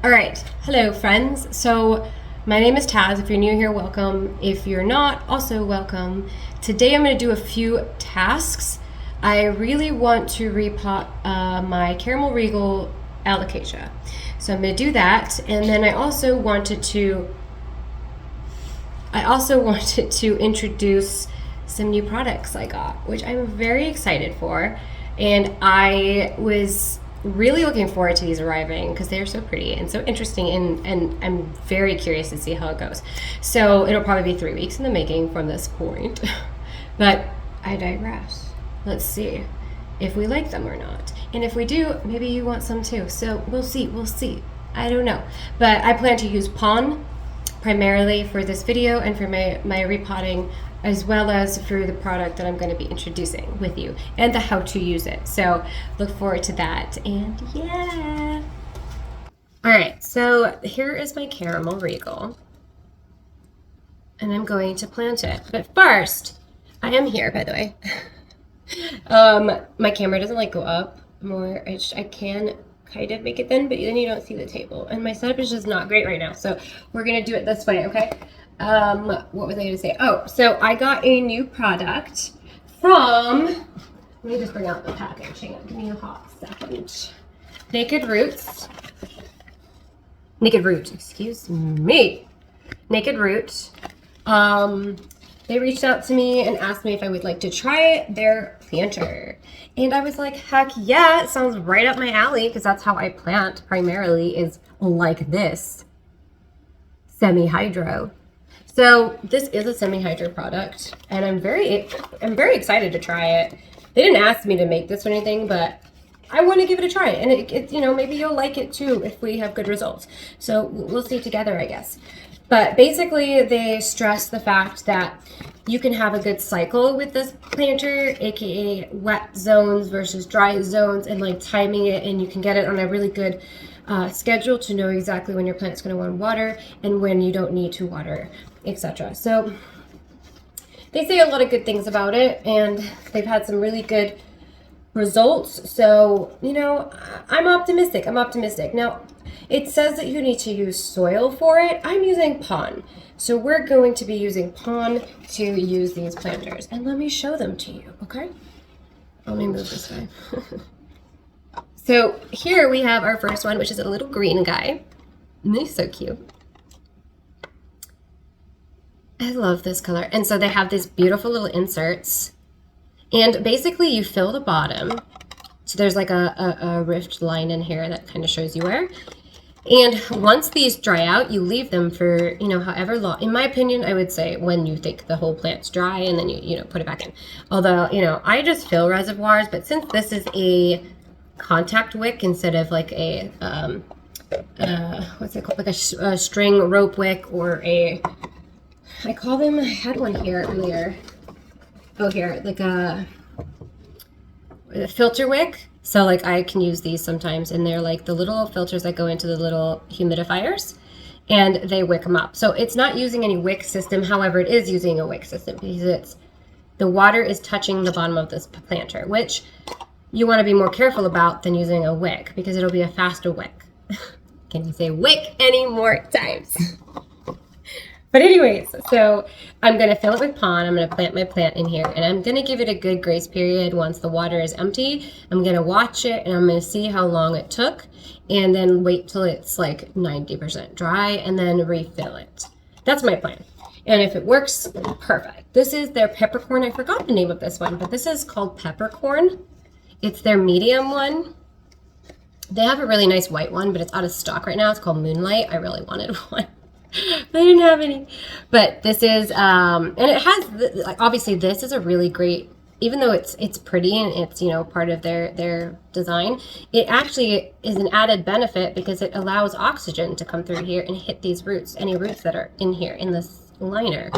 All right, hello friends. So my name is Taz. If you're new here, welcome. If you're not, also welcome. Today I'm going to do a few tasks. I really want to repot my caramel regal alocasia. So I'm going to do that, and then I also wanted to introduce some new products I got, which I'm very excited for, and I was really looking forward to these arriving because they're so pretty and so interesting, and I'm very curious to see how it goes. So it'll probably be 3 weeks in the making from this point. But I digress. Let's see if we like them or not. And if we do, maybe you want some too. So we'll see. I don't know. But I plan to use Pon primarily for this video and for my repotting, as well as for the product that I'm going to be introducing with you and the how to use it. So look forward to that, and yeah. All right, so here is my caramel regal, and I'm going to plant it. But first, I am here, by the way. My camera doesn't like go up more. I can kind of make it thin, but then you don't see the table. And my setup is just not great right now. So we're going to do it this way, okay? What was I going to say? Oh, so I got a new product from, let me just bring out the package. Hang on, give me a hot second. Naked Root, excuse me. Naked Root. They reached out to me and asked me if I would like to try their planter. And I was like, heck yeah, it sounds right up my alley, because that's how I plant primarily, is like this. Semi-hydro. So this is a semi-hydro product, and I'm very excited to try it. They didn't ask me to make this or anything, but I want to give it a try, and it you know, maybe you'll like it too if we have good results. So we'll see together, I guess. But basically, they stress the fact that you can have a good cycle with this planter, aka wet zones versus dry zones, and like timing it, and you can get it on a really good schedule to know exactly when your plant's going to want water and when you don't need to water, etc. So they say a lot of good things about it, and they've had some really good results. So, you know, I'm optimistic. Now, it says that you need to use soil for it. I'm using Pon. So we're going to be using Pon to use these planters. And let me show them to you, okay? Let me move this guy. So here we have our first one, which is a little green guy. And he's so cute. I love this color. And so they have these beautiful little inserts. And basically you fill the bottom. So there's like a rift line in here that kind of shows you where. And once these dry out, you leave them for, you know, however long. In my opinion, I would say when you think the whole plant's dry, and then you put it back in. Although, you know, I just fill reservoirs, but since this is a contact wick instead of like a, what's it called? Like a string rope wick, or I call them, I had one here earlier. Oh, here, like a filter wick. So like I can use these sometimes, and they're like the little filters that go into the little humidifiers, and they wick them up. So it's not using any wick system. However, it is using a wick system because the water is touching the bottom of this planter, which you want to be more careful about than using a wick, because it'll be a faster wick. Can you say wick any more times? But anyways, so I'm going to fill it with Pon. I'm going to plant my plant in here, and I'm going to give it a good grace period. Once the water is empty, I'm going to watch it, and I'm going to see how long it took, and then wait till it's like 90% dry, and then refill it. That's my plan. And if it works, perfect. This is their peppercorn. I forgot the name of this one, but this is called peppercorn. It's their medium one. They have a really nice white one, but it's out of stock right now. It's called Moonlight. I really wanted one. They didn't have any, but this is and it has like, obviously this is a really great, even though it's pretty and it's, you know, part of their design, it actually is an added benefit because it allows oxygen to come through here and hit these roots, any roots that are in here in this liner.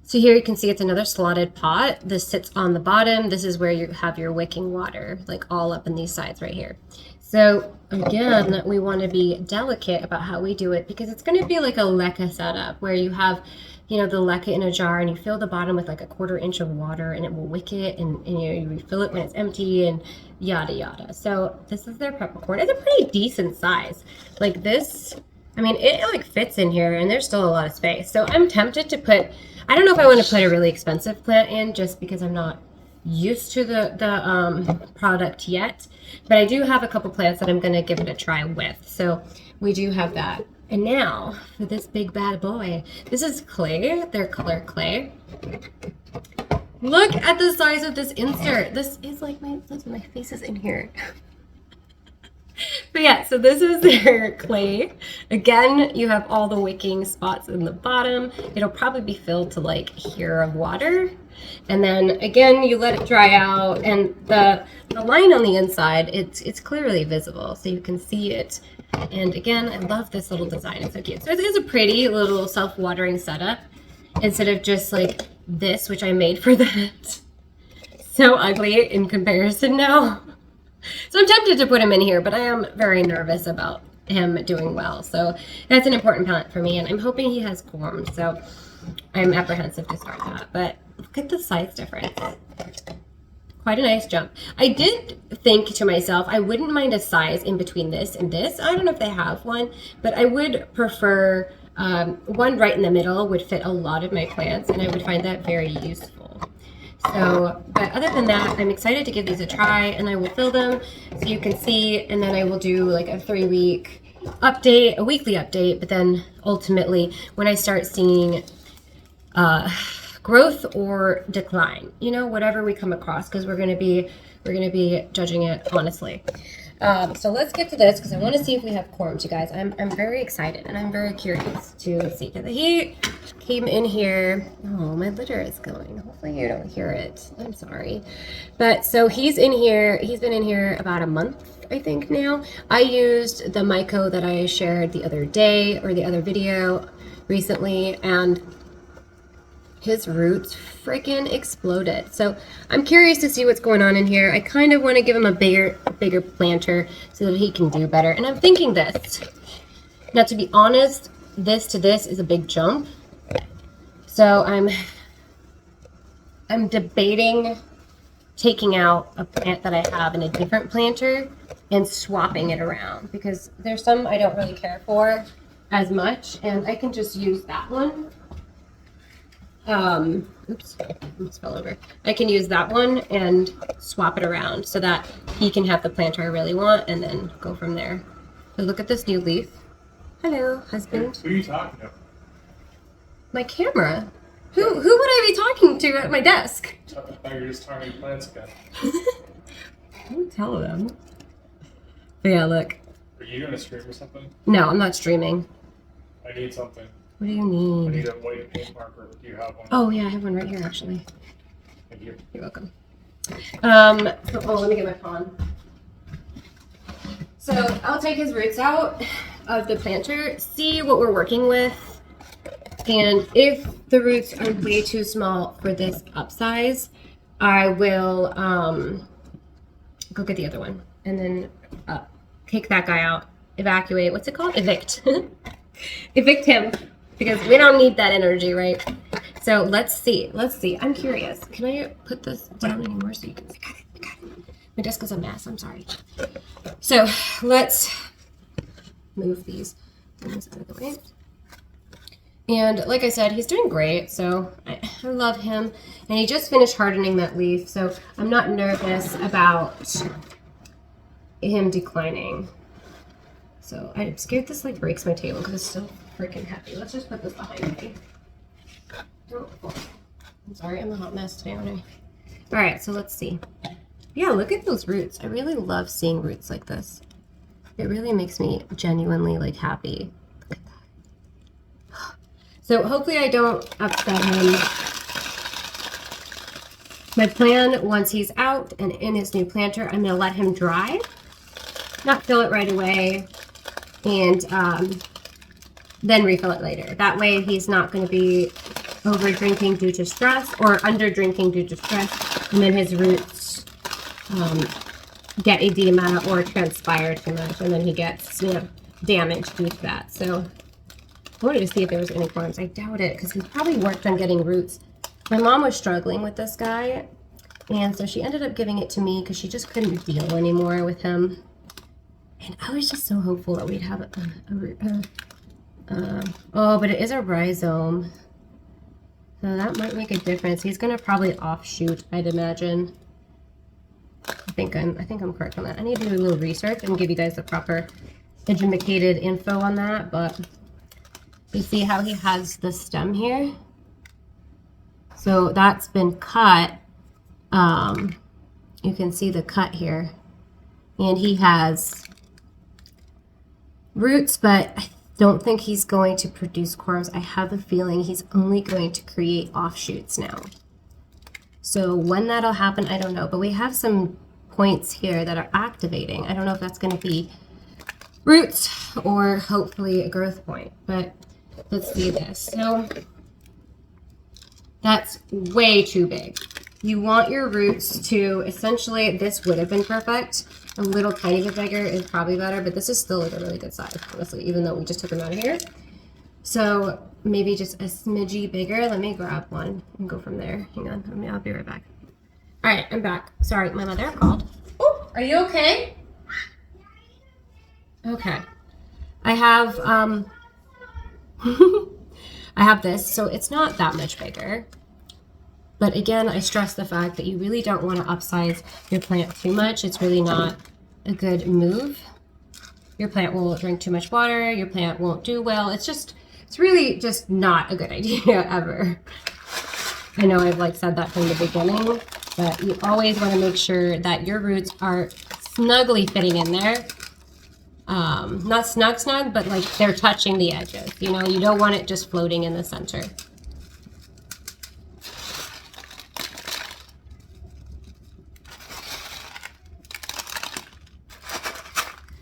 So here you can see it's another slotted pot. This sits on the bottom. This is where you have your wicking water, like all up in these sides right here. So again, we want to be delicate about how we do it, because it's going to be like a leca setup where you have you know, the leca in a jar and you fill the bottom with like a 1/4 inch of water and it will wick it, and you know, you refill it when it's empty and yada yada. So this is their peppercorn. It's a pretty decent size. Like this, I mean, it like fits in here and there's still a lot of space. So I'm tempted to put, I don't know if I want to put a really expensive plant in just because I'm not used to the product yet, but I do have a couple plants that I'm going to give it a try with. So we do have that. And now for this big bad boy, this is clay, their color clay. Look at the size of this insert. This is like my face is in here. But yeah, so this is their clay. Again, you have all the wicking spots in the bottom. It'll probably be filled to like here of water. And then again, you let it dry out, and the line on the inside, it's clearly visible, so you can see it. And again, I love this little design. It's so cute. So it's a pretty little self-watering setup instead of just like this, which I made for that. So ugly in comparison now. So I'm tempted to put him in here, but I am very nervous about him doing well. So that's an important plant for me, and I'm hoping he has Corm. So I'm apprehensive to start that. But look at the size difference. Quite a nice jump. I did think to myself, I wouldn't mind a size in between this and this. I don't know if they have one, but I would prefer one right in the middle would fit a lot of my plants, and I would find that very useful. So, but other than that, I'm excited to give these a try, and I will fill them so you can see, and then I will do like a 3-week update, a weekly update, but then ultimately when I start seeing growth or decline, you know, whatever we come across, because we're gonna be judging it honestly. So let's get to this because I want to see if we have corms, you guys. I'm very excited and I'm very curious to see, because he came in here. Oh, my litter is going. Hopefully you don't hear it. I'm sorry. But so he's in here. He's been in here about a month, I think now. I used the myco that I shared the other day, or the other video recently, and his roots freaking exploded. So I'm curious to see what's going on in here. I kind of want to give him a bigger planter so that he can do better. And I'm thinking this. Now, to be honest, this to this is a big jump. So I'm debating taking out a plant that I have in a different planter and swapping it around, because there's some I don't really care for as much, and I can just use that one. Oops, I almost fell over. I can use that one and swap it around so that he can have the planter I really want, and then go from there. So look at this new leaf. Hello, husband. Who are you talking to? My camera. Who would I be talking to at my desk? I thought you were just talking to plants again. Don't tell them. But yeah, look. Are you doing a stream or something? No, I'm not streaming. I need something. What do you I need? need a white paint marker. Do you have one? Oh yeah, I have one right here actually. Thank you. You're welcome. Let me get my pawn. So I'll take his roots out of the planter, see what we're working with, and if the roots are way too small for this upsize, I will go get the other one, and then take that guy out, evacuate, what's it called? Evict. Evict him, because we don't need that energy, right? So let's see. I'm curious. Can I put this down anymore so you can see? I got it. My desk is a mess. I'm sorry. So let's move these things out of the way. And like I said, he's doing great. So I love him. And he just finished hardening that leaf. So I'm not nervous about him declining. So I'm scared this like breaks my table because it's so freaking heavy. Let's just put this behind me. I'm sorry, I'm a hot mess today, aren't I? All right, so let's see. Yeah, look at those roots. I really love seeing roots like this. It really makes me genuinely like happy. Look at that. So hopefully I don't upset him. My plan, once he's out and in his new planter, I'm gonna let him dry, not fill it right away, and then refill it later. That way he's not going to be over drinking due to stress or under drinking due to stress, and then his roots get edema or transpire too much, and then he gets, you know, damaged due to that. So I wanted to see if there was any corms. I doubt it, because he probably worked on getting roots. My mom was struggling with this guy, and so she ended up giving it to me because she just couldn't deal anymore with him. And I was just so hopeful that we'd have oh, but it is a rhizome. So that might make a difference. He's gonna probably offshoot, I'd imagine. I think I'm correct on that. I need to do a little research and give you guys the proper educated info on that, but you see how he has the stem here? So that's been cut. You can see the cut here. And he has roots, but I don't think he's going to produce corms. I have a feeling he's only going to create offshoots now. So when that'll happen, I don't know. But we have some points here that are activating. I don't know if that's going to be roots or hopefully a growth point. But let's see this. So that's way too big. You want your roots to, essentially, this would have been perfect. A little tiny bit bigger is probably better, but this is still like a really good size, honestly, even though we just took them out of here. So maybe just a smidgy bigger. Let me grab one and go from there. Hang on, I'll be right back. All right, I'm back. Sorry, my mother called. Oh, are you okay? Okay. I have, I have this, so it's not that much bigger. But again, I stress the fact that you really don't want to upsize your plant too much. It's really not a good move. Your plant will drink too much water. Your plant won't do well. It's really just not a good idea ever. I know I've said that from the beginning, but you always want to make sure that your roots are snugly fitting in there. Not snug, but they're touching the edges. You know, you don't want it just floating in the center.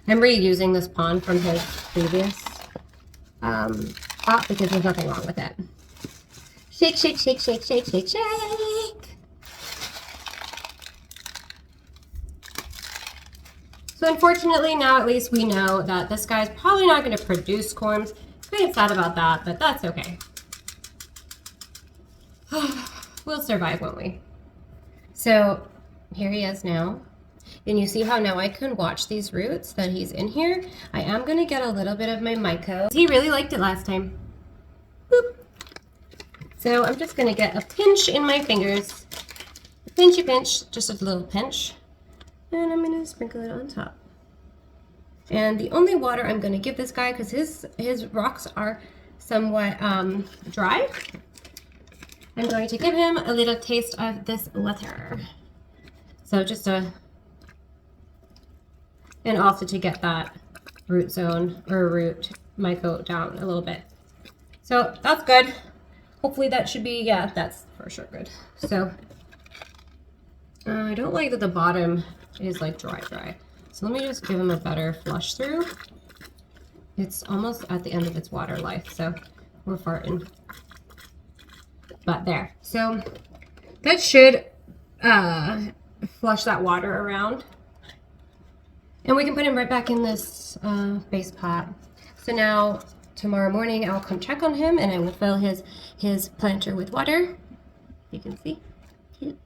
I'm reusing this pond from his previous pot because there's nothing wrong with it. Shake, shake, shake, shake, shake, shake, shake. So unfortunately, now at least we know that this guy's probably not going to produce corms. Kind of sad about that, but that's okay. We'll survive, won't we? So here he is now. And you see how now I can watch these roots that he's in here. I am going to get a little bit of my myco. He really liked it last time. Boop. So I'm just going to get a pinch in my fingers. A pinchy pinch, just a little pinch. And I'm going to sprinkle it on top. And the only water I'm going to give this guy, because his rocks are somewhat dry, I'm going to give him a little taste of this water. So just and also to get that root zone or root myco down a little bit. So that's good. Hopefully that should be, yeah, that's for sure good. So I don't like that the bottom is dry. So let me just give him a better flush through. It's almost at the end of its water life, so we're farting. But there. So that should flush that water around. And we can put him right back in this base pot. So now, tomorrow morning, I'll come check on him and I will fill his planter with water. You can see. Cute.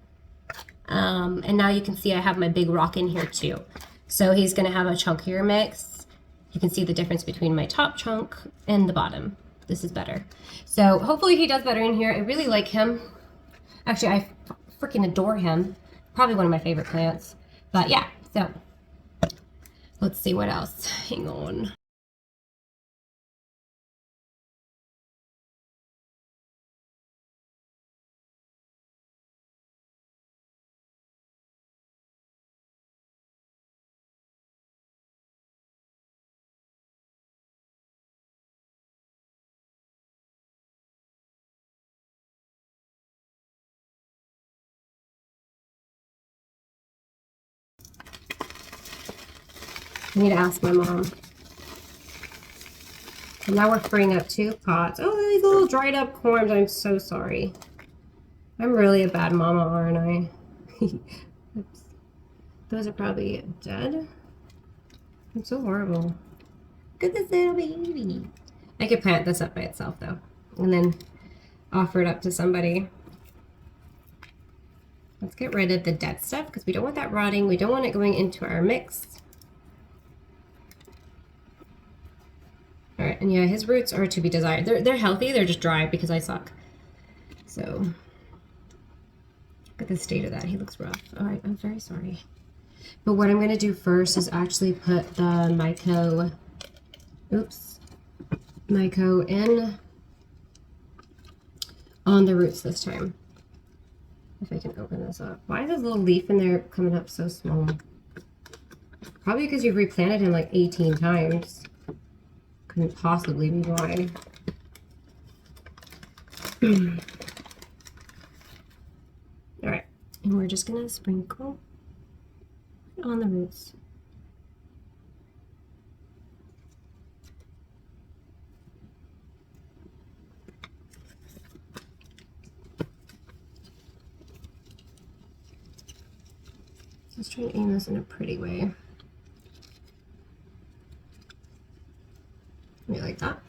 And now you can see I have my big rock in here too. So he's going to have a chunkier mix. You can see the difference between my top chunk and the bottom. This is better. So hopefully he does better in here. I really like him. Actually, I freaking adore him. Probably one of my favorite plants. But yeah, so let's see what else. Hang on. I need to ask my mom. And now we're freeing up 2 pots. Oh, these little dried up corms. I'm so sorry. I'm really a bad mama, aren't I? Oops. Those are probably dead. I'm so horrible. Look at this little baby. I could plant this up by itself though, and then offer it up to somebody. Let's get rid of the dead stuff because we don't want that rotting. We don't want it going into our mix. All right, and yeah, his roots are to be desired. They're healthy, they're just dry because I suck. So, look at the state of that. He looks rough. All right, I'm very sorry. But what I'm gonna do first is actually put the myco, myco in on the roots this time. If I can open this up. Why is this little leaf in there coming up so small? Probably because you've replanted him like 18 times. Couldn't possibly be why. Alright, and we're just gonna sprinkle on the roots. Let's try to aim this in a pretty way. Maybe like that.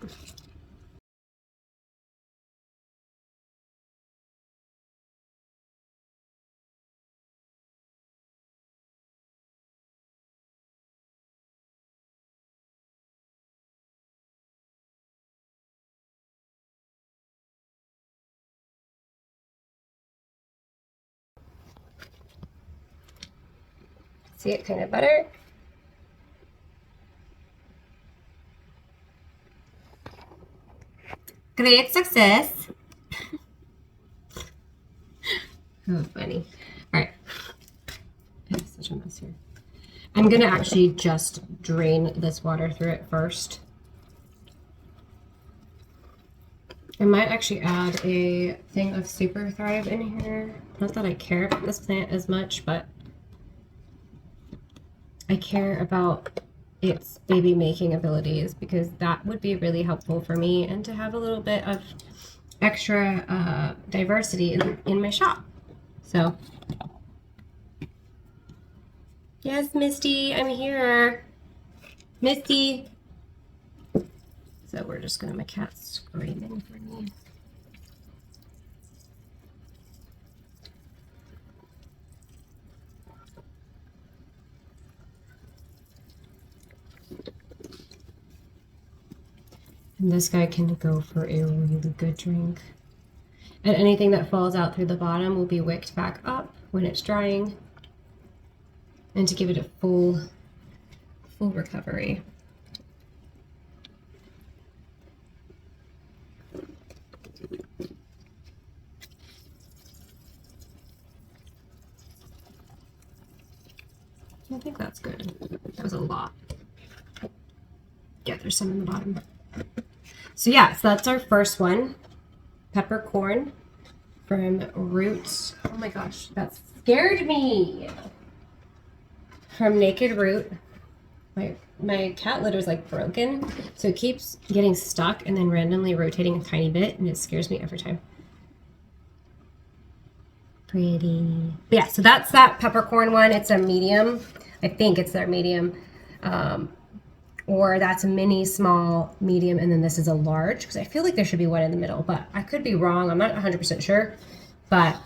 See it kind of better? Great success. Oh, funny. All right. I have such a mess here. I'm gonna actually just drain this water through it first. I might actually add a thing of Super Thrive in here. Not that I care about this plant as much, but I care about its baby making abilities because that would be really helpful for me and to have a little bit of extra diversity in my shop. So, yes, Misty, I'm here. Misty. So we're just gonna, my cat's screaming for me. And this guy can go for a really good drink. And anything that falls out through the bottom will be wicked back up when it's drying. And to give it a full recovery. I think that's good. That was a lot. Yeah, there's some in the bottom. So yeah, so that's our first one. Peppercorn from Roots. Oh my gosh, that scared me. From Naked Root. My cat litter is like broken, so it keeps getting stuck and then randomly rotating a tiny bit, and it scares me every time. Pretty. But yeah, so that's that peppercorn one. It's a medium. I think it's their medium. Or that's a mini, small, medium, and then this is a large, because I feel like there should be one in the middle, but I could be wrong. I'm not 100% sure, but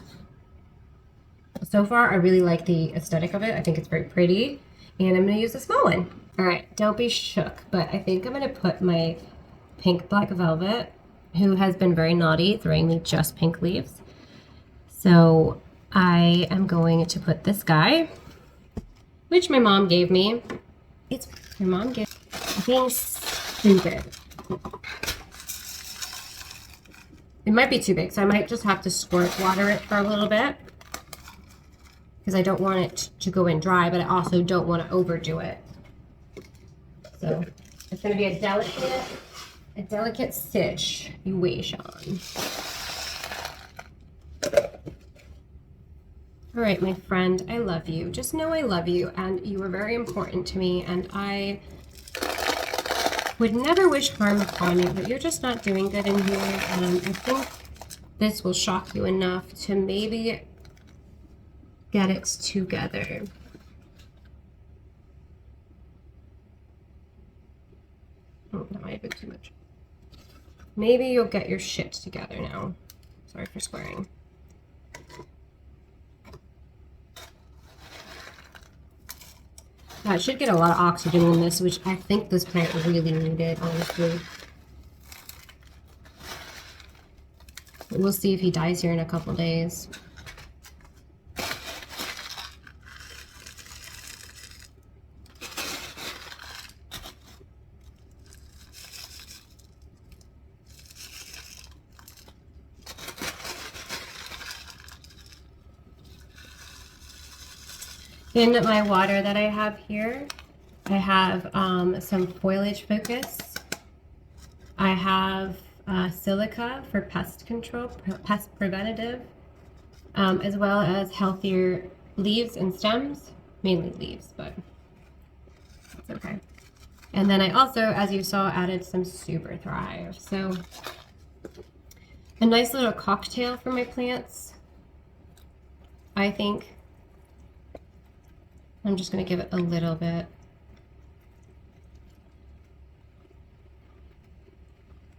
so far I really like the aesthetic of it. I think it's very pretty, and I'm going to use a small one. All right, don't be shook, but I think I'm going to put my pink black velvet, who has been very naughty, throwing me just pink leaves. So I am going to put this guy, which my mom gave me. It's my mom gave being stupid. It might be too big, so I might just have to squirt water it for a little bit because I don't want it to go in dry, but I also don't want to overdo it. So it's going to be a delicate situation. All right, my friend, I love you. Just know I love you, and you are very important to me, and I would never wish harm upon you, but you're just not doing good in here, and I think this will shock you enough to maybe get it together. Oh, that might have been too much. Maybe you'll get your shit together now. Sorry for swearing. I should get a lot of oxygen in this, which I think this plant really needed, honestly. But we'll see if he dies here in a couple days. In my water that I have here, I have some Foilage Focus. I have silica for pest control, pest preventative, as well as healthier leaves and stems, mainly leaves, but that's okay. And then I also, as you saw, added some Super Thrive. So a nice little cocktail for my plants, I think. I'm just going to give it a little bit.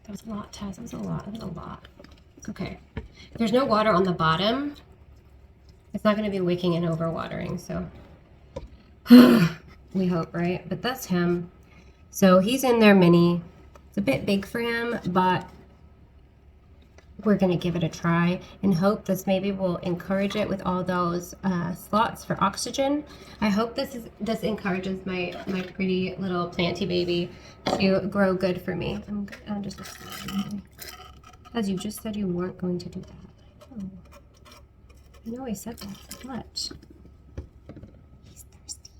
That was a lot, Taz. That was a lot. That was a lot. It's okay. If there's no water on the bottom, it's not going to be wicking and overwatering, so we hope, right? But that's him. So he's in there mini. It's a bit big for him, but we're going to give it a try and hope this maybe will encourage it with all those slots for oxygen. I hope this encourages my pretty little planty baby to grow good for me. I'm just as you just said you weren't going to do that. I know I said that, but he's thirsty.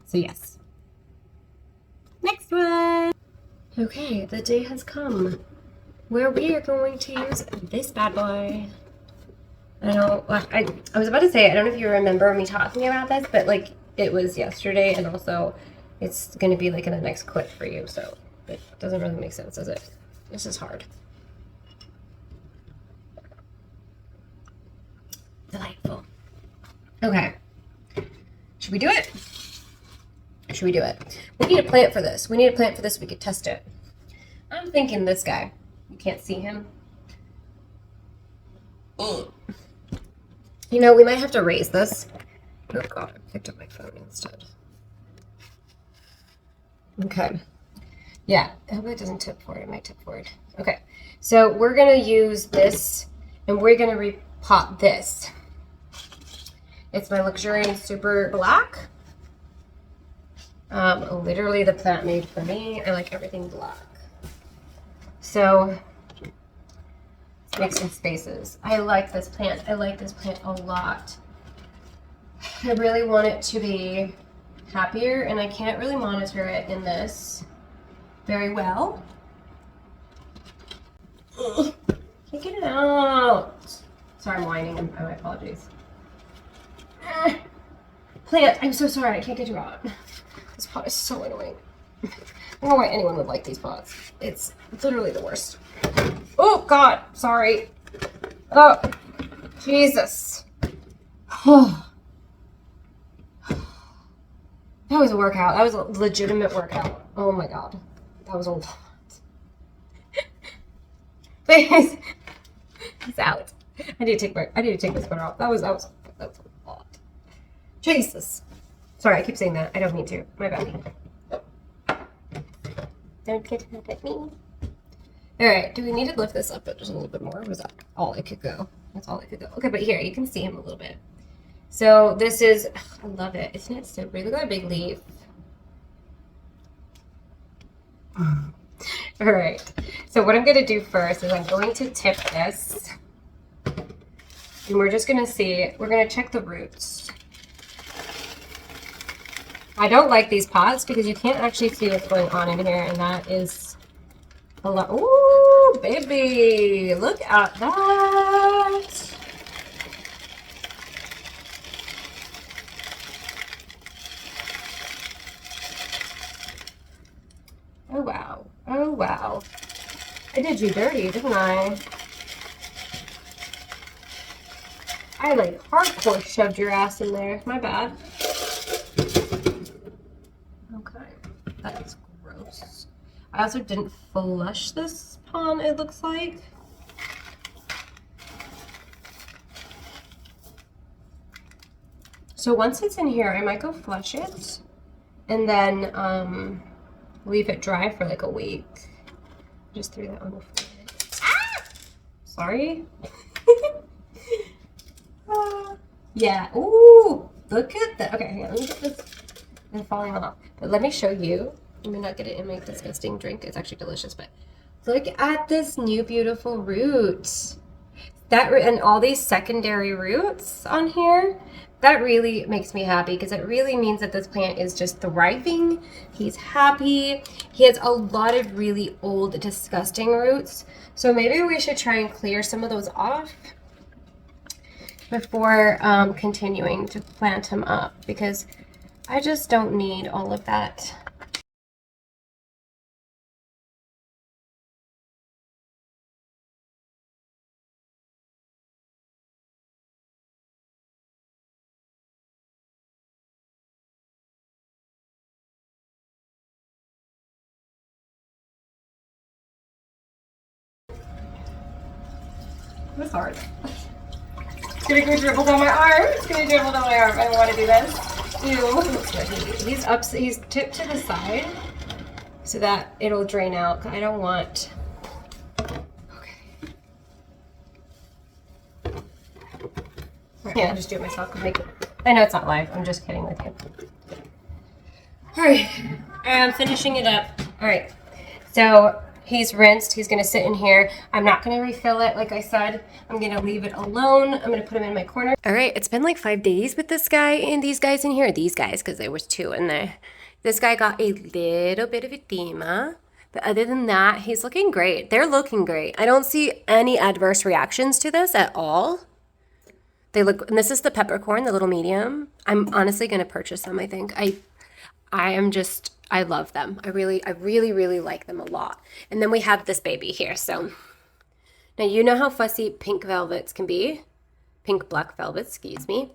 So yes. Next one. Okay, the day has come where we are going to use this bad boy. I know, I was about to say, I don't know if you remember me talking about this, but like it was yesterday, and also it's going to be like in the next clip for you, so it doesn't really make sense, does it? This is hard. Delightful. Okay. Should we do it? Should we do it? We need a plant for this. We need a plant for this so we could test it. I'm thinking this guy. You can't see him. You know, we might have to raise this. Oh god, I picked up my phone instead. Okay. Yeah, I hope it doesn't tip forward. It might tip forward. Okay, so we're going to use this, and we're going to repot this. It's my Luxurians Super Black. Literally the plant made for me. I like everything black. So let's make some spaces. I like this plant. I like this plant a lot. I really want it to be happier, and I can't really monitor it in this very well. Can't get it out. Sorry, I'm whining. My apologies. Plant, I'm so sorry. I can't get you out. This pot is so annoying. I don't know why anyone would like these pots. It's literally the worst. Oh, God. Sorry. Oh, Jesus. Oh. That was a workout. That was a legitimate workout. Oh, my God. That was a lot. Please. He's out. I need to take my sweater off. That was a lot. Jesus. Sorry, I keep saying that. I don't mean to. My bad. Don't get mad at me. Alright, do we need to lift this up just a little bit more? Or was that all it could go? That's all it could go. Okay, but here, you can see him a little bit. So this is, I love it. Isn't it so pretty? Look at that big leaf. Alright, so what I'm going to do first is I'm going to tip this. And we're just going to see, we're going to check the roots. I don't like these pots because you can't actually see what's going on in here, and that is a lot. Ooh, baby, look at that. Oh, wow. Oh, wow. I did you dirty, didn't I? I like hardcore shoved your ass in there. My bad. Okay, that is gross. I also didn't flush this pond, it looks like. So once it's in here, I might go flush it and then leave it dry for like a week. Just threw that on the floor. Ah! Sorry. Yeah. Ooh, look at that. Okay, hang on. Let me get this. It's falling off. But let me show you. Let me not get it in my disgusting drink. It's actually delicious, but look at this new beautiful root. And all these secondary roots on here. That really makes me happy because it really means that this plant is just thriving. He's happy. He has a lot of really old, disgusting roots. So maybe we should try and clear some of those off before continuing to plant him up, because I just don't need all of that. It's hard. It's gonna go dribble down my arm. It's gonna dribble down my arm. I don't want to do this. Ew. He's up. He's tipped to the side so that it'll drain out. I don't want. Okay. Yeah, I'll just do it myself. I know it's not live. I'm just kidding with you. All right. I'm finishing it up. All right. So he's rinsed. He's going to sit in here. I'm not going to refill it. Like I said, I'm going to leave it alone. I'm going to put him in my corner. All right. It's been like 5 days with this guy and these guys in here. These guys, because there was 2 in there. This guy got a little bit of edema. But other than that, he's looking great. They're looking great. I don't see any adverse reactions to this at all. They look, and this is the peppercorn, the little medium. I'm honestly going to purchase them, I think. I love them. I really like them a lot. And then we have this baby here. So now you know how fussy pink velvets can be. Pink black velvets, excuse me.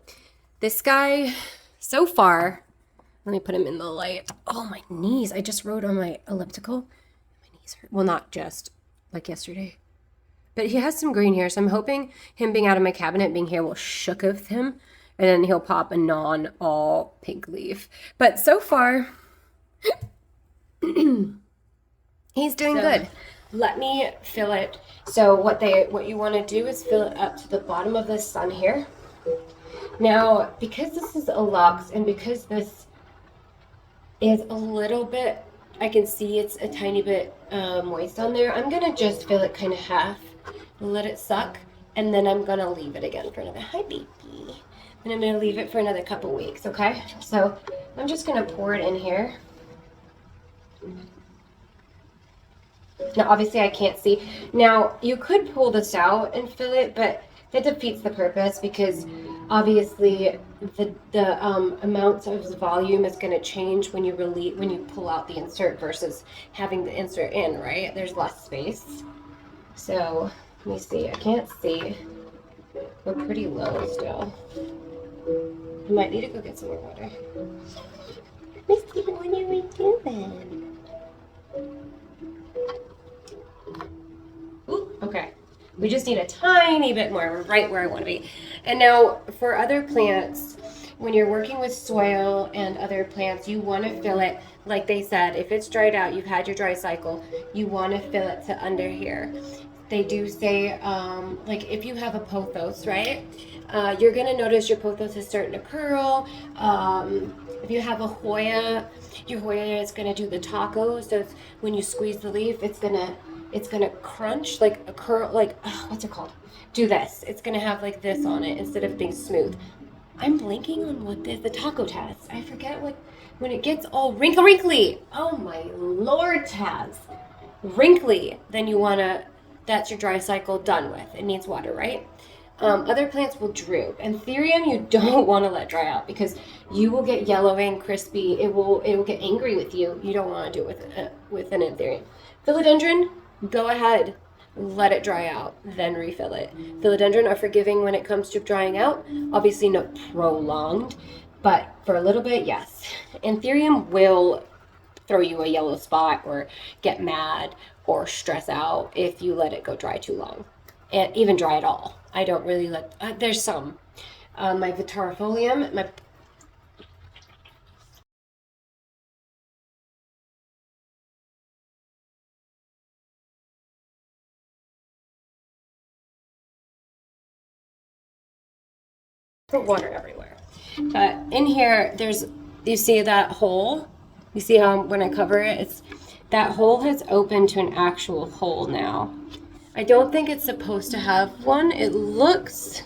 This guy, so far, let me put him in the light. Oh, my knees. I just rode on my elliptical. My knees hurt. Well, not just like yesterday. But he has some green here, so I'm hoping him being out of my cabinet, being here, will shook of him. And then he'll pop a non-all pink leaf. But so far, he's doing good. Let me fill it. So what you want to do is fill it up to the bottom of the sun here. Now, because this is a Lux and because this is a little bit, I can see it's a tiny bit moist on there, I'm going to just fill it kind of half, let it suck, and then I'm going to leave it again for another, hi baby. And I'm going to leave it for another couple weeks, okay? So I'm just going to pour it in here. Now, obviously, I can't see. Now, you could pull this out and fill it, but that defeats the purpose because obviously the amounts of volume is going to change when you pull out the insert versus having the insert in, right? There's less space. So let me see. I can't see. We're pretty low still. I might need to go get some more water. Misty, what are we doing? Ooh, okay. We just need a tiny bit more. We're right where I want to be. And now for other plants, when you're working with soil and other plants, you want to fill it, like they said, if it's dried out, you've had your dry cycle, you want to fill it to under here. They do say, like if you have a pothos, right? You're going to notice your pothos is starting to curl. If you have a Hoya, your Hoya is going to do the taco. So it's, when you squeeze the leaf, it's gonna crunch like a curl, like what's it called? Do this. It's gonna have like this on it instead of being smooth. I'm blanking on what the taco Taz. I forget what, when it gets all wrinkly. Oh my lord, Taz. Wrinkly. Then you wanna, that's your dry cycle done with. It needs water, right? Other plants will droop. Anthurium you don't want to let dry out because you will get yellowing, crispy. It will get angry with you. You don't want to do it with an anthurium. Philodendron, go ahead, let it dry out, then refill it. Philodendron are forgiving when it comes to drying out. Obviously not prolonged, but for a little bit, yes. Anthurium will throw you a yellow spot or get mad or stress out if you let it go dry too long, and even dry at all. I don't really let, there's some. My Vitarifolium, my put water everywhere. But in here, there's, you see that hole? You see how when I cover it, it's, that hole has opened to an actual hole now. I don't think it's supposed to have one. It looks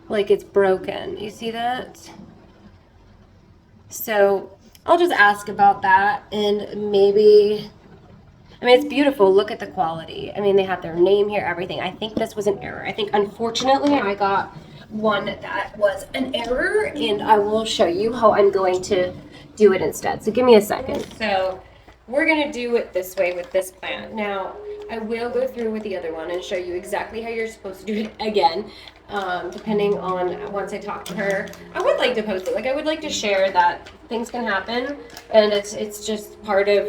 like it's broken. You see that? So I'll just ask about that, and maybe, I mean, it's beautiful. Look at the quality. I mean, they have their name here, everything. I think this was an error. I think, unfortunately, I got one that was an error, and I will show you how I'm going to do it instead. So give me a second. So we're going to do it this way with this plant. Now, I will go through with the other one and show you exactly how you're supposed to do it again, depending on, once I talk to her. I would like to post it. Like, I would like to share that things can happen, and it's just part of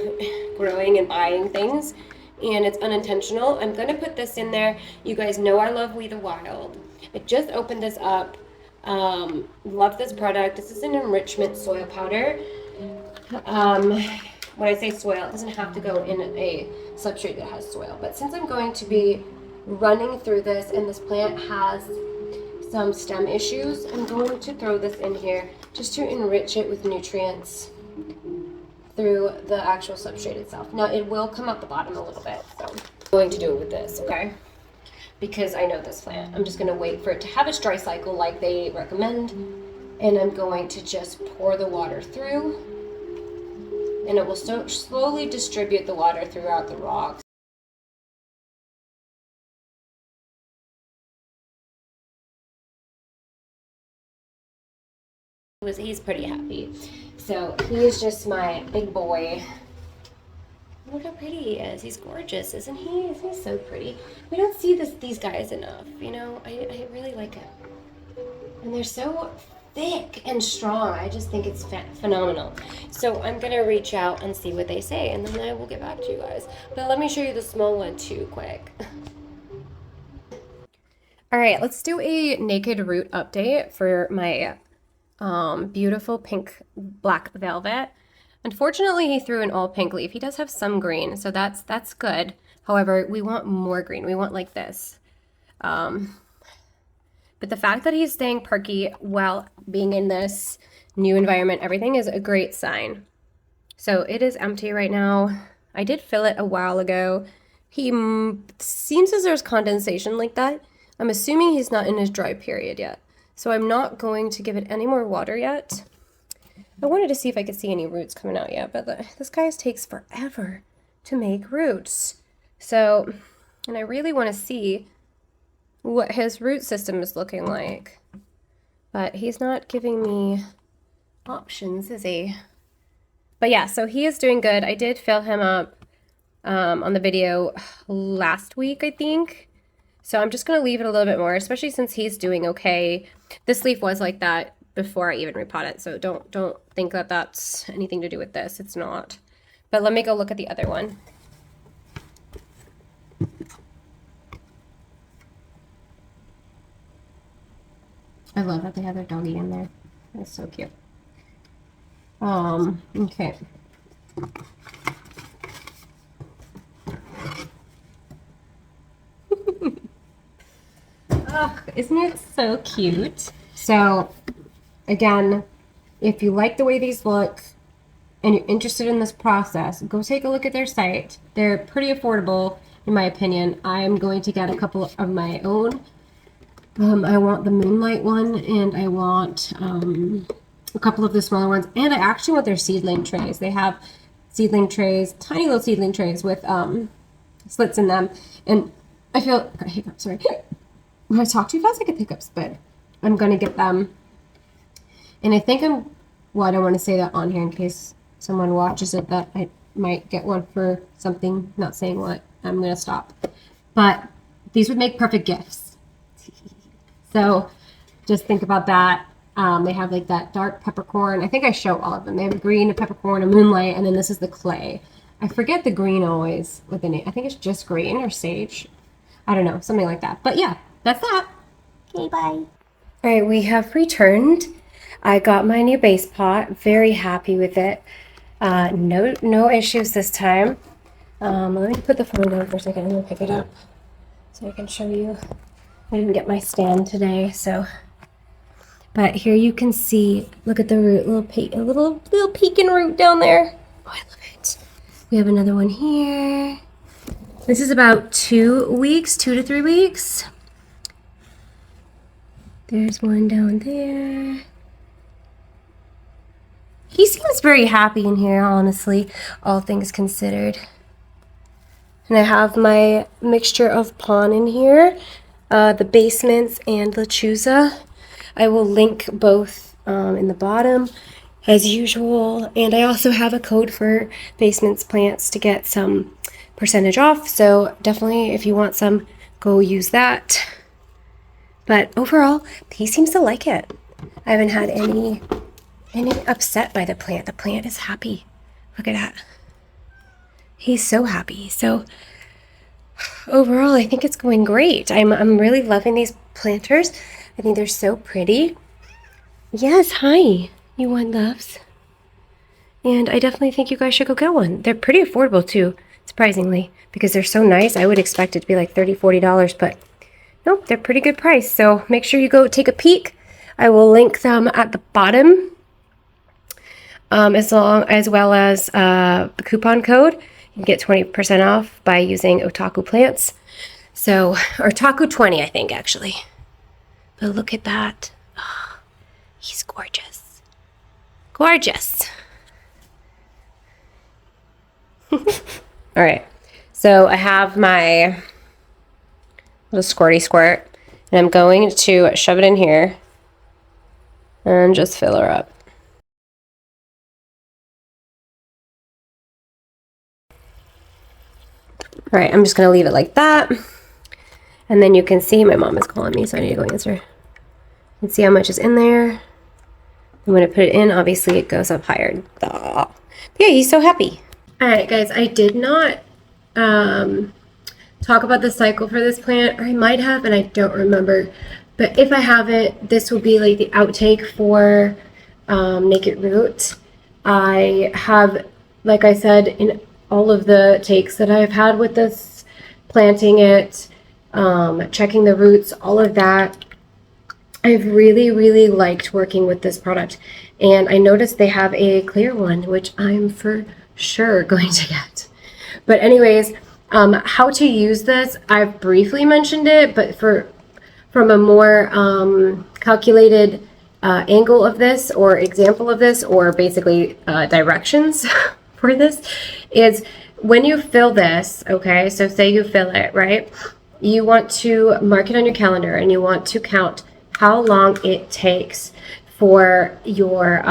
growing and buying things, and it's unintentional. I'm going to put this in there. You guys know I love We the Wild. I just opened this up. Love this product. This is an enrichment soil powder. When I say soil, it doesn't have to go in a substrate that has soil. But since I'm going to be running through this, and this plant has some stem issues, I'm going to throw this in here just to enrich it with nutrients through the actual substrate itself. Now, it will come up the bottom a little bit, so I'm going to do it with this, okay? Because I know this plant. I'm just going to wait for it to have its dry cycle like they recommend, and I'm going to just pour the water through, and it will slowly distribute the water throughout the rocks. He's pretty happy. So he is just my big boy. Look how pretty he is. He's gorgeous, isn't he? Isn't he so pretty? We don't see these guys enough, you know? I really like it. And they're so thick and strong. I just think it's phenomenal. So I'm going to reach out and see what they say, and then I will get back to you guys. But let me show you the small one too quick. All right, let's do a naked root update for my beautiful pink black velvet. Unfortunately, he threw an all pink leaf. He does have some green, so that's good. However, we want more green. We want like this. But the fact that he's staying perky while being in this new environment, everything is a great sign. So it is empty right now. I did fill it a while ago. He seems as there's condensation like that. I'm assuming he's not in his dry period yet. So I'm not going to give it any more water yet. I wanted to see if I could see any roots coming out yet, but this guy takes forever to make roots. So, and I really want to see what his root system is looking like. But he's not giving me options, is he? But yeah, so he is doing good. I did fill him up on the video last week, I think. So I'm just going to leave it a little bit more, especially since he's doing okay. This leaf was like that before I even repot it, so don't think that that's anything to do with this. It's not. But let me go look at the other one. I love that they have their doggy in there. That's so cute. Okay. Oh, isn't it so cute? So, again, if you like the way these look and you're interested in this process, go take a look at their site. They're pretty affordable, in my opinion. I'm going to get a couple of my own. I want the Moonlight one, and I want a couple of the smaller ones, and I actually want their seedling trays. They have seedling trays, tiny little seedling trays with slits in them, and I feel, I got hiccups, sorry. When I talk too fast, I get hiccups, but I'm going to get them. And I think well, I don't want to say that on here in case someone watches it, that I might get one for something, not saying what. I'm going to stop. But these would make perfect gifts. So just think about that. They have like that dark peppercorn. I think I show all of them. They have a green, a peppercorn, a moonlight, and then this is the clay. I forget the green always with the name. I think it's just green or sage. I don't know, something like that. But yeah, that's that. Okay, bye. All right, we have returned. I got my new base pot. Very happy with it. No issues this time. Let me put the phone down for a second and then pick it up so I can show you. I didn't get my stand today, so. But here you can see, look at the root, little peeking root down there. Oh, I love it. We have another one here. This is about 2 weeks, 2 to 3 weeks. There's one down there. He seems very happy in here, honestly, all things considered. And I have my mixture of pon in here, the basements and lechuza. I will link both in the bottom as usual. And I also have a code for basements plants to get some percentage off. So definitely if you want some, go use that. But overall, he seems to like it. I haven't had any upset by the plant. The plant is happy. Look at that. He's so happy. So overall, I think it's going great. I'm really loving these planters. I think they're so pretty. Yes, hi, you want loves. And I definitely think you guys should go get one. They're pretty affordable too, surprisingly, because they're so nice. I would expect it to be like $30, $40, but nope, they're pretty good price. So make sure you go take a peek. I will link them at the bottom, as well as the coupon code. You can get 20% off by using Otaku plants. So, or Otaku 20, I think, actually. But look at that. Oh, he's gorgeous. Gorgeous. All right. So I have my little squirty squirt, and I'm going to shove it in here and just fill her up. All right, I'm just going to leave it like that. And then you can see my mom is calling me, so I need to go answer. You can see how much is in there. And when I put it in, obviously it goes up higher. But yeah, he's so happy. All right, guys, I did not talk about the cycle for this plant, or I might have, and I don't remember. But if I haven't, this will be like the outtake for Naked Root. I have, like I said, in all of the takes that I've had with this, planting it, checking the roots, all of that. I've really liked working with this product, and I noticed they have a clear one, which I'm for sure going to get. But anyways, how to use this, I've briefly mentioned it, but from a more calculated angle of this, or example of this, or basically directions for this, is when you fill this, okay, so say you fill it, right? You want to mark it on your calendar, and you want to count how long it takes for your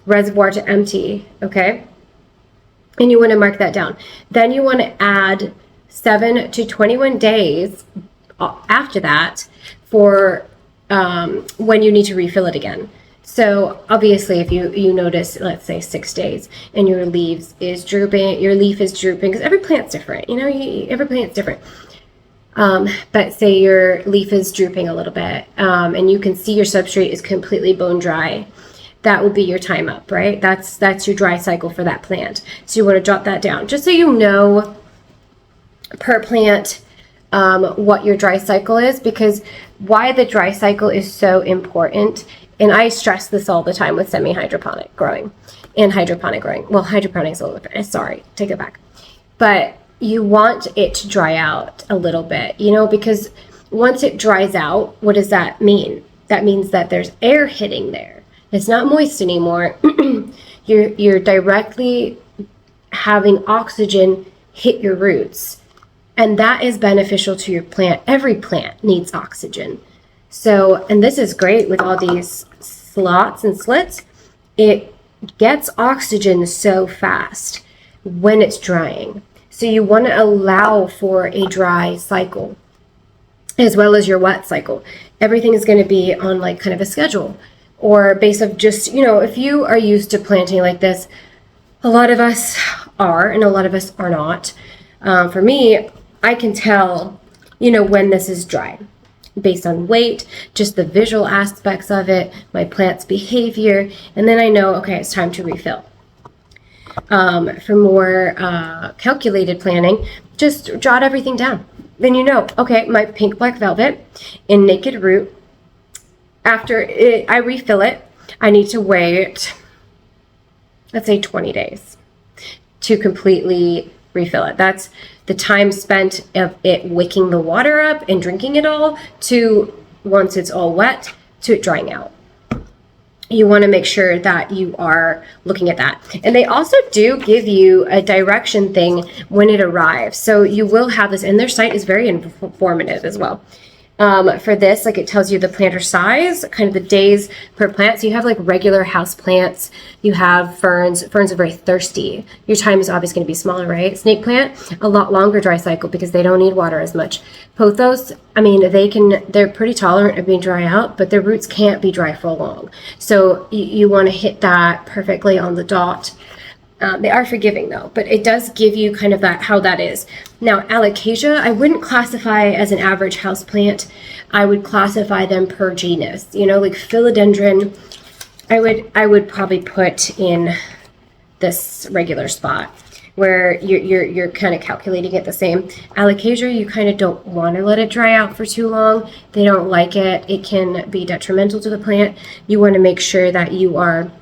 reservoir to empty, okay? And you want to mark that down. Then you want to add 7 to 21 days after that for when you need to refill it again. So obviously, if you notice, let's say 6 days, and your leaf is drooping, because every plant's different, you know, every plant's different. But say your leaf is drooping a little bit, and you can see your substrate is completely bone dry. That will be your time up, right? That's your dry cycle for that plant. So you want to jot that down, just so you know per plant what your dry cycle is, because why the dry cycle is so important. And I stress this all the time with semi-hydroponic growing and hydroponic growing. Well, hydroponic is a little different. Sorry, take it back. But you want it to dry out a little bit, you know, because once it dries out, what does that mean? That means that there's air hitting there. It's not moist anymore. You're directly having oxygen hit your roots. And that is beneficial to your plant. Every plant needs oxygen. So, and this is great with all these slots and slits. It gets oxygen so fast when it's drying. So you want to allow for a dry cycle. as well as your wet cycle. Everything is going to be on like kind of a schedule or base of just, you know, if you are used to planting like this, a lot of us are and a lot of us are not. For me, I can tell, you know, when this is dry based on weight, just the visual aspects of it, my plant's behavior, and then I know, okay, it's time to refill. For more calculated planning, just jot everything down. Then you know, okay, my pink black velvet in naked root, after I refill it, I need to wait, let's say 20 days to completely refill it. That's the time spent of it wicking the water up and drinking it all to once it's all wet to it drying out. You want to make sure that you are looking at that. And they also do give you a direction thing when it arrives. So you will have this, and their site is very informative as well. For this, like it tells you the planter size, kind of the days per plant. So you have like regular house plants, you have ferns. Ferns are very thirsty. Your time is obviously going to be smaller, right? Snake plant, a lot longer dry cycle because they don't need water as much. Pothos, I mean, they're pretty tolerant of being dry out, but their roots can't be dry for long. So you want to hit that perfectly on the dot. They are forgiving though, but it does give you kind of that how that is. Now, alocasia, I wouldn't classify as an average house plant. I would classify them per genus. You know, like philodendron, I would probably put in this regular spot where you're kind of calculating it the same. Alocasia, you kind of don't want to let it dry out for too long. They don't like it. It can be detrimental to the plant. You want to make sure that you are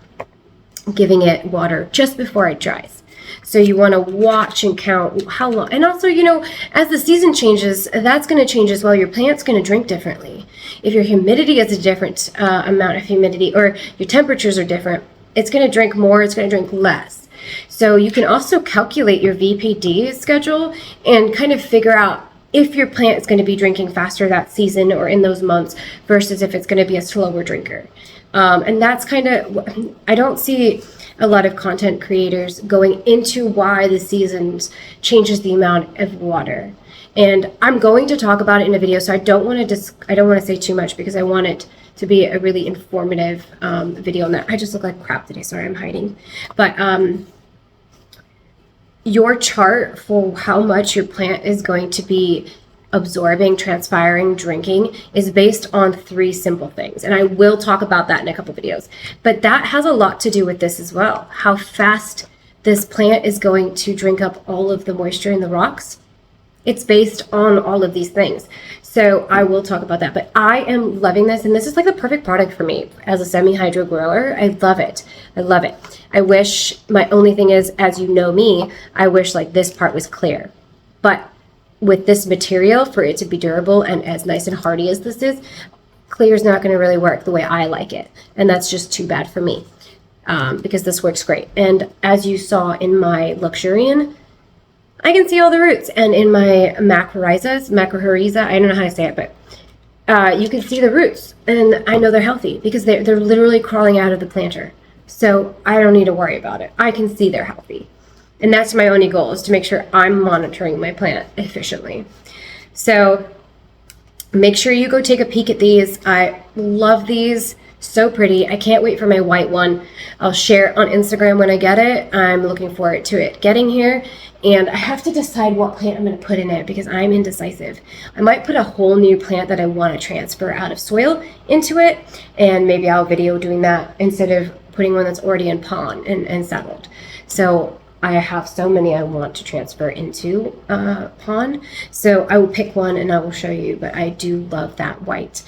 giving it water just before it dries. So you want to watch and count how long. And also, you know, as the season changes, that's going to change as well. Your plant's going to drink differently. If your humidity is a different amount of humidity or your temperatures are different, it's going to drink more, it's going to drink less. So you can also calculate your VPD schedule and kind of figure out if your plant is going to be drinking faster that season or in those months versus if it's going to be a slower drinker. And that's kind of, I don't see a lot of content creators going into why the seasons changes the amount of water. And I'm going to talk about it in a video, so I don't want to say too much because I want it to be a really informative video on that. I just look like crap today, sorry, I'm hiding. But your chart for how much your plant is going to be absorbing, transpiring, drinking is based on 3 simple things. And I will talk about that in a couple videos. But that has a lot to do with this as well. How fast this plant is going to drink up all of the moisture in the rocks. It's based on all of these things. So I will talk about that. But I am loving this. And this is like the perfect product for me as a semi-hydro grower. I love it. I love it. I wish, my only thing is, as you know me, I wish like this part was clear. But with this material, for it to be durable and as nice and hardy as this is, clear is not going to really work the way I like it. And that's just too bad for me because this works great. And as you saw in my Luxurian, I can see all the roots. And in my macrorrhiza, I don't know how to say it, but you can see the roots. And I know they're healthy because they're literally crawling out of the planter. So I don't need to worry about it. I can see they're healthy. And that's my only goal, is to make sure I'm monitoring my plant efficiently. So make sure you go take a peek at these. I love these. So pretty. I can't wait for my white one. I'll share it on Instagram when I get it. I'm looking forward to it getting here. And I have to decide what plant I'm going to put in it because I'm indecisive. I might put a whole new plant that I want to transfer out of soil into it. And maybe I'll video doing that instead of putting one that's already in pond and settled. So I have so many I want to transfer into pond. So I will pick one and I will show you, but I do love that white.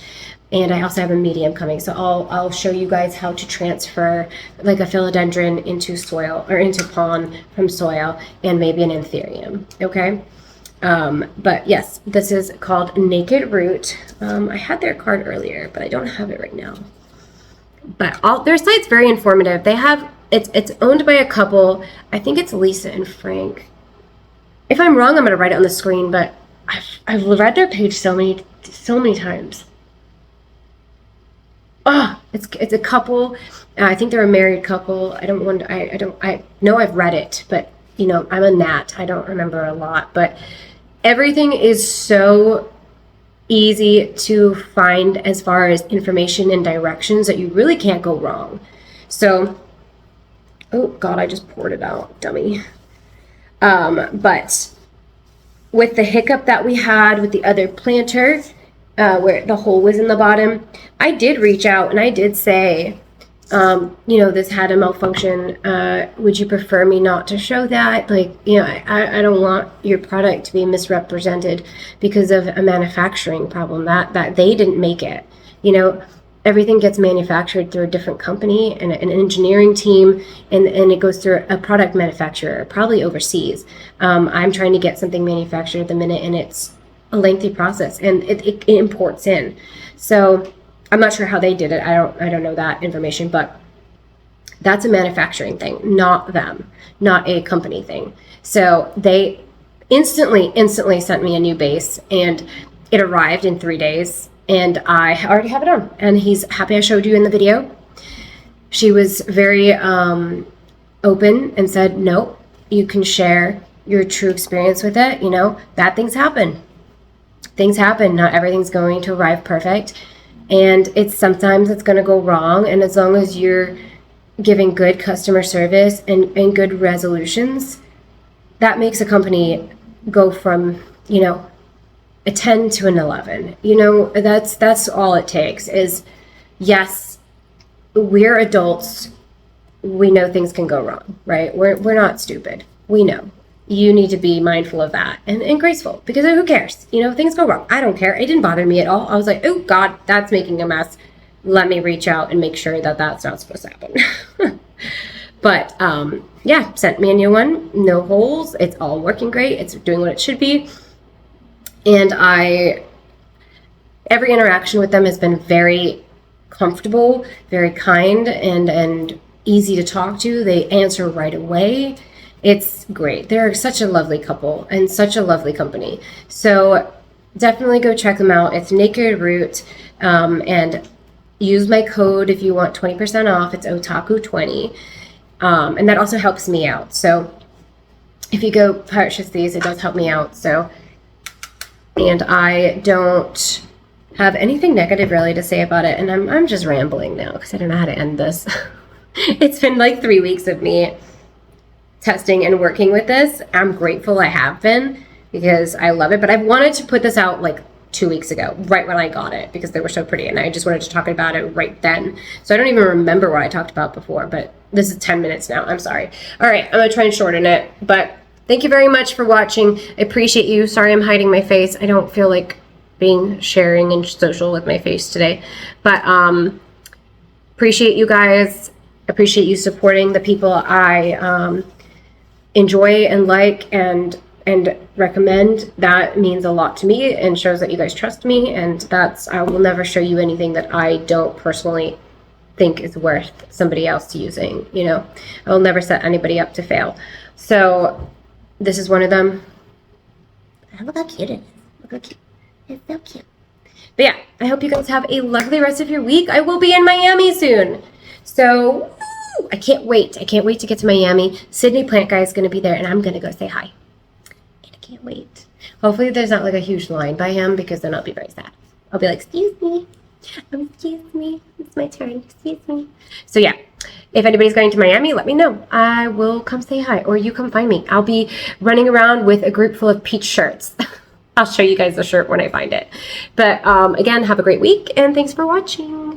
And I also have a medium coming. So I'll show you guys how to transfer like a philodendron into soil or into pond from soil and maybe an anthurium. Okay. But yes, this is called Naked Root. I had their card earlier, but I don't have it right now. But their site's very informative. They have, it's owned by a couple. I think it's Lisa and Frank. If I'm wrong, I'm going to write it on the screen, but I've read their page so many times. Oh, it's a couple. I think they're a married couple. I know I've read it, but you know, I'm a gnat. I don't remember a lot, but everything is so easy to find as far as information and directions that you really can't go wrong. So, oh God, I just poured it out, dummy. But with the hiccup that we had with the other planter, where the hole was in the bottom, I did reach out and I did say, this had a malfunction. Would you prefer me not to show that? Like, I don't want your product to be misrepresented because of a manufacturing problem that they didn't make it. Everything gets manufactured through a different company and an engineering team, and it goes through a product manufacturer, probably overseas. I'm trying to get something manufactured at the minute, and it's a lengthy process, and it imports in. So I'm not sure how they did it. I don't know that information, but that's a manufacturing thing, not them, not a company thing. So they instantly sent me a new base, and it arrived in 3 days, and I already have it on, and he's happy I showed you in the video. She was very open and said, no, you can share your true experience with it. Bad things happen. Things happen. Not everything's going to arrive perfect. And sometimes it's going to go wrong. And as long as you're giving good customer service and good resolutions, that makes a company go from, a 10 to an 11. That's all it takes is, yes, we're adults. We know things can go wrong, right? We're not stupid. We know. You need to be mindful of that and graceful, because who cares? Things go wrong. I don't care. It didn't bother me at all. I was like, oh God, that's making a mess. Let me reach out and make sure that that's not supposed to happen. But sent me a new one. No holes. It's all working great. It's doing what it should be. And every interaction with them has been very comfortable, very kind, and easy to talk to. They answer right away. It's great. They're such a lovely couple and such a lovely company. So definitely go check them out. It's Naked Root, and use my code if you want 20% off. It's Otaku20, and that also helps me out. So if you go purchase these, it does help me out. So, and I don't have anything negative really to say about it, and I'm just rambling now because I don't know how to end this. It's been like 3 weeks of me testing and working with this. I'm grateful I have been, because I love it, but I've wanted to put this out like 2 weeks ago, right when I got it, because they were so pretty, and I just wanted to talk about it right then. So I don't even remember what I talked about before, but this is 10 minutes now. I'm sorry. All right, I'm gonna try and shorten it, but thank you very much for watching. I appreciate you. Sorry I'm hiding my face. I don't feel like sharing and social with my face today, but appreciate you guys. Appreciate you supporting the people I enjoy and like and recommend. That means a lot to me and shows that you guys trust me, and I will never show you anything that I don't personally think is worth somebody else using. I will never set anybody up to fail. So this is one of them. Look how cute it is. Look how cute. It's so cute. But yeah, I hope you guys have a lovely rest of your week. I will be in Miami soon, so I can't wait. I can't wait to get to Miami. Sydney Plant Guy is going to be there, and I'm going to go say hi. And I can't wait. Hopefully there's not like a huge line by him, because then I'll be very sad. I'll be like, excuse me. Excuse me. It's my turn. Excuse me. So yeah, if anybody's going to Miami, let me know. I will come say hi, or you come find me. I'll be running around with a group full of peach shirts. I'll show you guys the shirt when I find it. But again, have a great week, and thanks for watching.